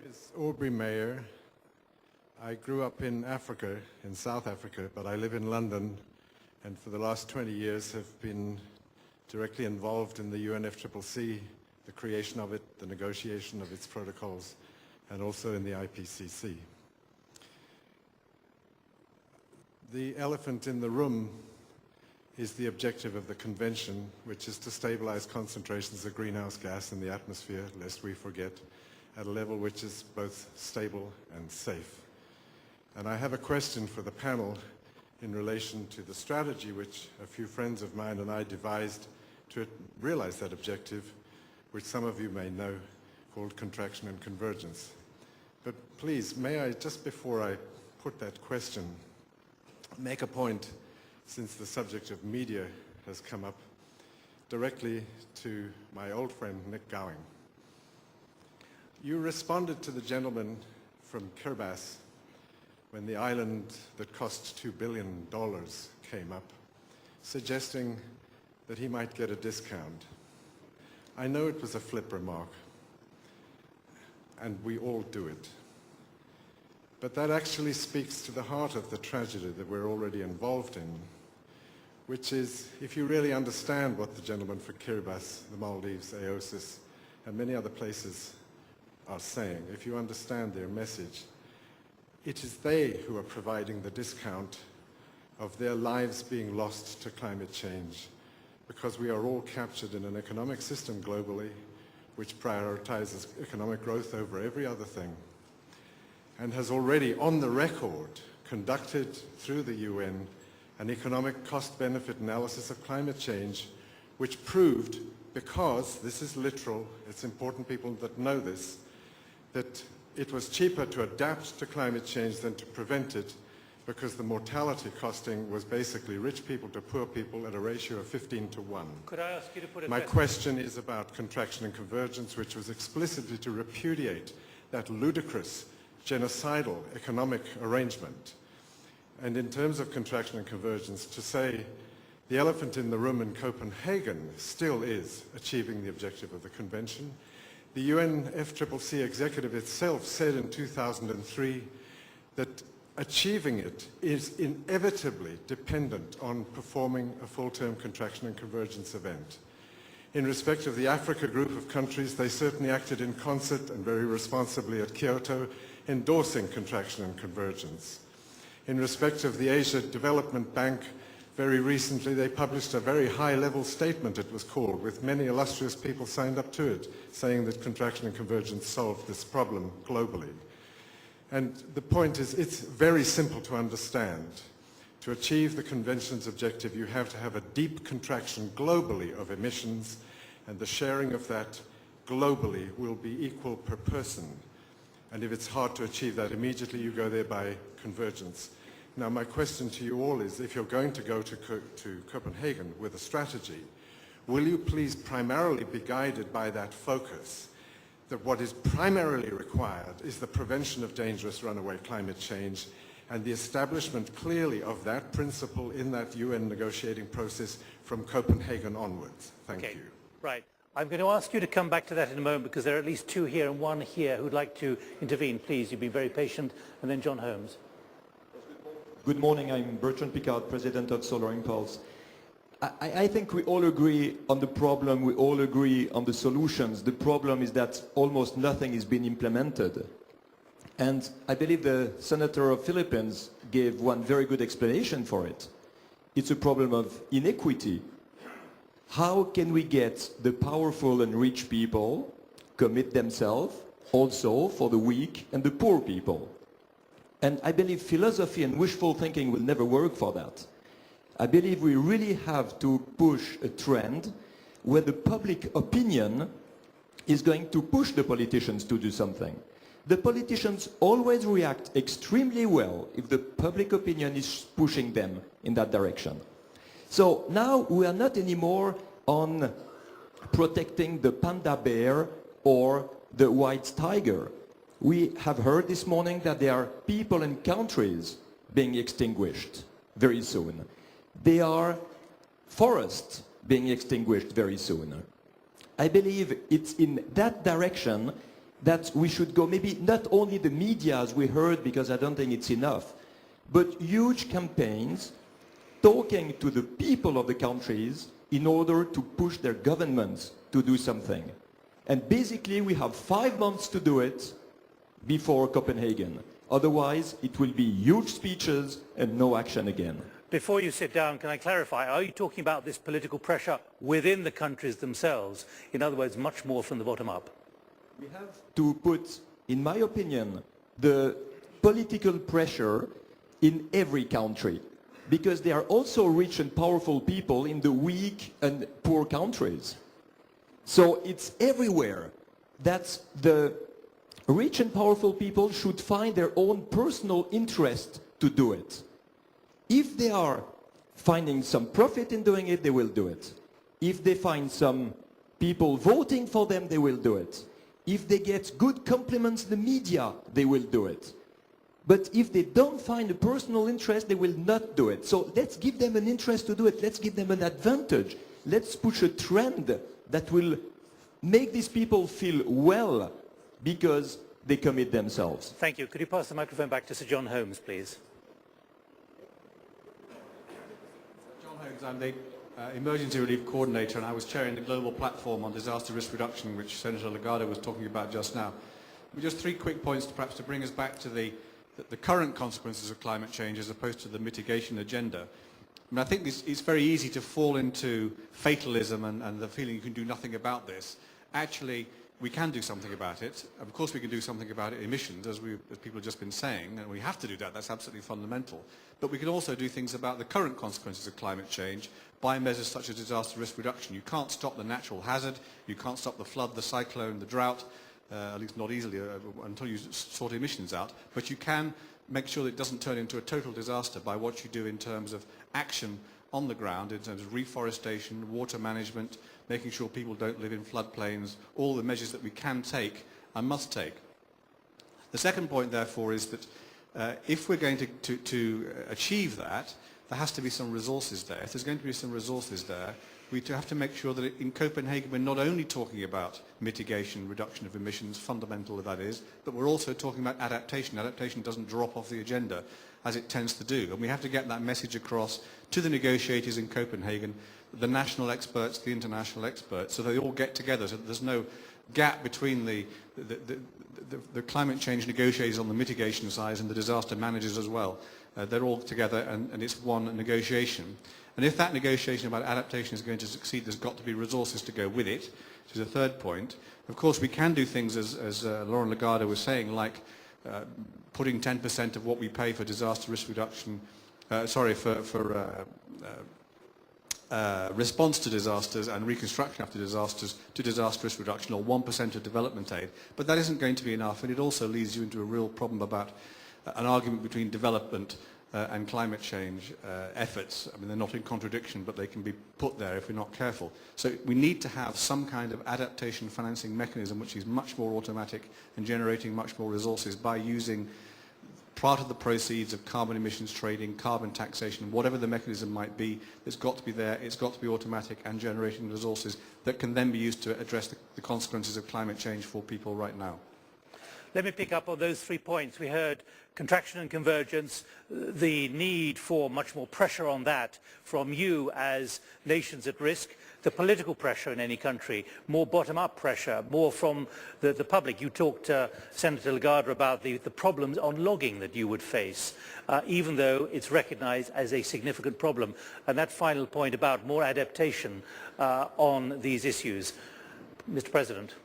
is Aubrey Mayer. I grew up in Africa, in South Africa, but I live in London, and for the last 20 years have been directly involved in the UNFCCC, the creation of it, the negotiation of its protocols, and also in the IPCC. The elephant in the room is the objective of the convention, which is to stabilize concentrations of greenhouse gas in the atmosphere, lest we forget, at a level which is both stable and safe. And I have a question for the panel in relation to the strategy which a few friends of mine and I devised to realize that objective, which some of you may know, called contraction and convergence. But please, may I, just before I put that question, make a point, since the subject of media has come up, directly to my old friend Nick Gowing. You responded to the gentleman from Kiribati when the island that cost $2 billion came up, suggesting that he might get a discount. I know it was a flip remark, and we all do it. But that actually speaks to the heart of the tragedy that we're already involved in, which is, if you really understand what the gentleman for Kiribati, the Maldives, Aosis, and many other places are saying, if you understand their message, it is they who are providing the discount of their lives being lost to climate change, because we are all captured in an economic system globally which prioritizes economic growth over every other thing, and has already, on the record, conducted through the UN an economic cost-benefit analysis of climate change, which proved, because this is literal, it's important people that know this, that it was cheaper to adapt to climate change than to prevent it, because the mortality costing was basically rich people to poor people at a ratio of 15 to 1. Could I ask you to put a My question is about contraction and convergence, which was explicitly to repudiate that ludicrous, genocidal economic arrangement. And in terms of contraction and convergence, to say the elephant in the room in Copenhagen still is achieving the objective of the convention. The UNFCCC executive itself said in 2003 that achieving it is inevitably dependent on performing a full-term contraction and convergence event. In respect of the Africa group of countries, they certainly acted in concert and very responsibly at Kyoto, endorsing contraction and convergence. In respect of the Asia Development Bank, very recently they published a very high-level statement, it was called, with many illustrious people signed up to it, saying that contraction and convergence solved this problem globally. And the point is, it's very simple to understand. To achieve the convention's objective, you have to have a deep contraction globally of emissions, and the sharing of that globally will be equal per person. And if it's hard to achieve that immediately, you go there by convergence. Now, my question to you all is, if you're going to go to Copenhagen with a strategy, will you please primarily be guided by that focus, that what is primarily required is the prevention of dangerous runaway climate change and the establishment clearly of that principle in that UN negotiating process from Copenhagen onwards? Thank you. Right. I'm going to ask you to come back to that in a moment, because there are at least two here and one here who'd like to intervene. Please, you'll be very patient. And then John Holmes. Good morning. I'm Bertrand Picard, President of Solar Impulse. I think we all agree on the problem. We all agree on the solutions. The problem is that almost nothing is being implemented. And I believe the Senator of Philippines gave one very good explanation for it. It's a problem of inequity. How can we get the powerful and rich people commit themselves also for the weak and the poor people? And I believe philosophy and wishful thinking will never work for that. I believe we really have to push a trend where the public opinion is going to push the politicians to do something. The politicians always react extremely well if the public opinion is pushing them in that direction. So now we are not anymore on protecting the panda bear or the white tiger. We have heard this morning that there are people and countries being extinguished very soon. There are forests being extinguished very soon. I believe it's in that direction that we should go, maybe not only the media as we heard, because I don't think it's enough, but huge campaigns talking to the people of the countries in order to push their governments to do something. And basically we have 5 months to do it before Copenhagen. Otherwise it will be huge speeches and no action again. Before you sit down, can I clarify, are you talking about this political pressure within the countries themselves? In other words, much more from the bottom up? We have to put, in my opinion, the political pressure in every country, because there are also rich and powerful people in the weak and poor countries. So it's everywhere that the rich and powerful people should find their own personal interest to do it. If they are finding some profit in doing it, they will do it. If they find some people voting for them, they will do it. If they get good compliments in the media, they will do it. But if they don't find a personal interest, they will not do it. So let's give them an interest to do it. Let's give them an advantage. Let's push a trend that will make these people feel well because they commit themselves. Thank you. Could you pass the microphone back to Sir John Holmes, please? I'm the Emergency Relief Coordinator, and I was chairing the Global Platform on Disaster Risk Reduction, which Senator Legarda was talking about just now. Just 3 quick points perhaps to bring us back to the current consequences of climate change as opposed to the mitigation agenda. I mean, I think it's very easy to fall into fatalism and the feeling you can do nothing about this. Actually, we can do something about it. Of course we can do something about it, emissions, as people have just been saying, and we have to do that. That's absolutely fundamental. But we can also do things about the current consequences of climate change by measures such as disaster risk reduction. You can't stop the natural hazard, you can't stop the flood, the cyclone, the drought, at least not easily until you sort emissions out, but you can make sure that it doesn't turn into a total disaster by what you do in terms of action on the ground, in terms of reforestation, water management, making sure people don't live in floodplains, all the measures that we can take and must take. The second point, therefore, is that if we're going to achieve that, there has to be some resources there. If there's going to be some resources there, we have to make sure that in Copenhagen we're not only talking about mitigation, reduction of emissions, fundamental that is, but we're also talking about adaptation. Adaptation doesn't drop off the agenda as it tends to do. And we have to get that message across to the negotiators in Copenhagen, the national experts, the international experts, so they all get together, so that there's no gap between the climate change negotiators on the mitigation side and the disaster managers as well. They're all together and it's one negotiation. And if that negotiation about adaptation is going to succeed, there's got to be resources to go with it, which is a third point. Of course, we can do things, as Loren Legarda was saying, like putting 10% of what we pay for disaster risk reduction, response to disasters and reconstruction after disasters to disaster risk reduction, or 1% of development aid. But that isn't going to be enough, and it also leads you into a real problem about an argument between development and climate change efforts. I mean, they're not in contradiction, but they can be put there if we're not careful. So we need to have some kind of adaptation financing mechanism which is much more automatic and generating much more resources by using part of the proceeds of carbon emissions trading, carbon taxation, whatever the mechanism might be. It's got to be there, it's got to be automatic and generating resources that can then be used to address the consequences of climate change for people right now. Let me pick up on those 3 points. We heard contraction and convergence, the need for much more pressure on that from you as nations at risk, the political pressure in any country, more bottom-up pressure, more from the public. You talked, Senator Legarda, about the problems on logging that you would face, even though it's recognized as a significant problem. And that final point about more adaptation on these issues. Mr. President.